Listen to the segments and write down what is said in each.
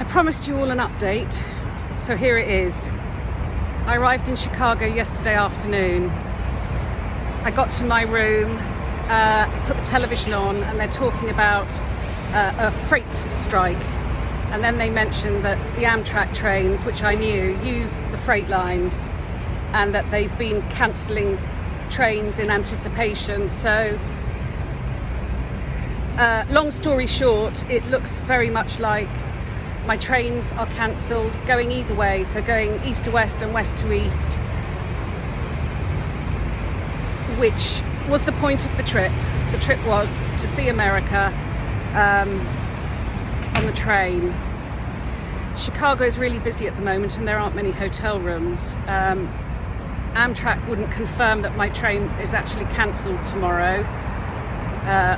I promised you all an update, so here it is. I arrived in Chicago yesterday afternoon. I got to my room, put the television on, and they're talking about a freight strike. And then they mentioned that the Amtrak trains, which I knew, use the freight lines, and that they've been cancelling trains in anticipation. So, long story short, it looks very much like my trains are cancelled, going either way, so going east to west and west to east, which was the point of the trip. The trip was to see America on the train. Chicago is really busy at the moment and there aren't many hotel rooms. Amtrak wouldn't confirm that my train is actually cancelled tomorrow,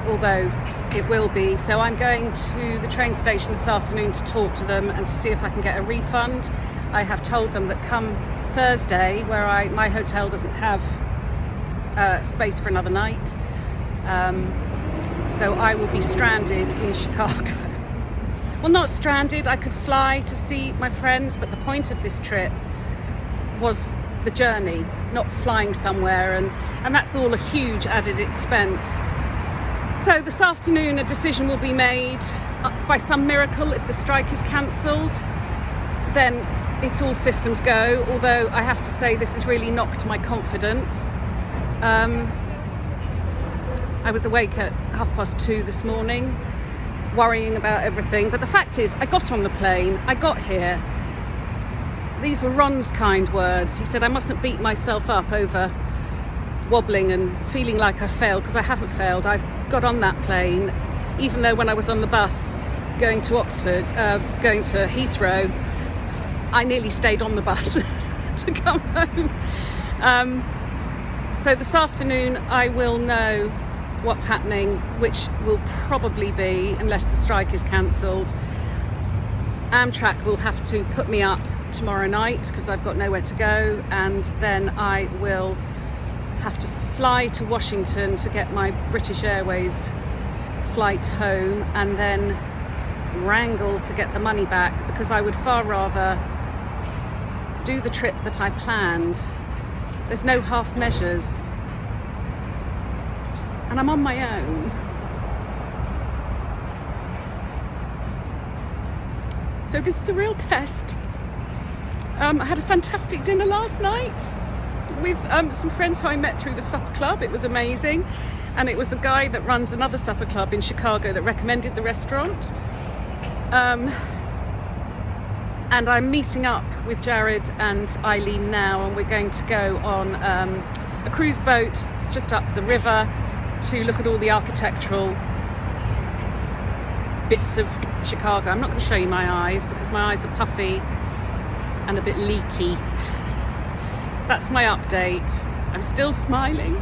although it will be. So I'm going to the train station this afternoon to talk to them and to see if I can get a refund. I have told them that come Thursday, where my hotel doesn't have space for another night, so I will be stranded in Chicago. Well, not stranded, I could fly to see my friends, but the point of this trip was the journey, not flying somewhere, and that's all a huge added expense. So this afternoon a decision will be made. By some miracle, if the strike is cancelled, then it's all systems go, although I have to say this has really knocked my confidence. I was awake at 2:30 this morning, worrying about everything, but the fact is I got on the plane, I got here. These were Ron's kind words. He said I mustn't beat myself up over wobbling and feeling like I failed, because I haven't failed. I've got on that plane, even though when I was on the bus going to Oxford, going to Heathrow, I nearly stayed on the bus to come home. So this afternoon I will know what's happening, which will probably be, unless the strike is cancelled, Amtrak will have to put me up tomorrow night because I've got nowhere to go, and then I will have to fly to Washington to get my British Airways flight home, and then wrangle to get the money back, because I would far rather do the trip that I planned. There's no half measures, and I'm on my own. So this is a real test. I had a fantastic dinner last night with some friends who I met through the supper club. It was amazing, and it was a guy that runs another supper club in Chicago that recommended the restaurant. And I'm meeting up with Jared and Eileen now, and we're going to go on a cruise boat just up the river to look at all the architectural bits of Chicago. I'm not going to show you my eyes because my eyes are puffy and a bit leaky. That's my update. I'm still smiling.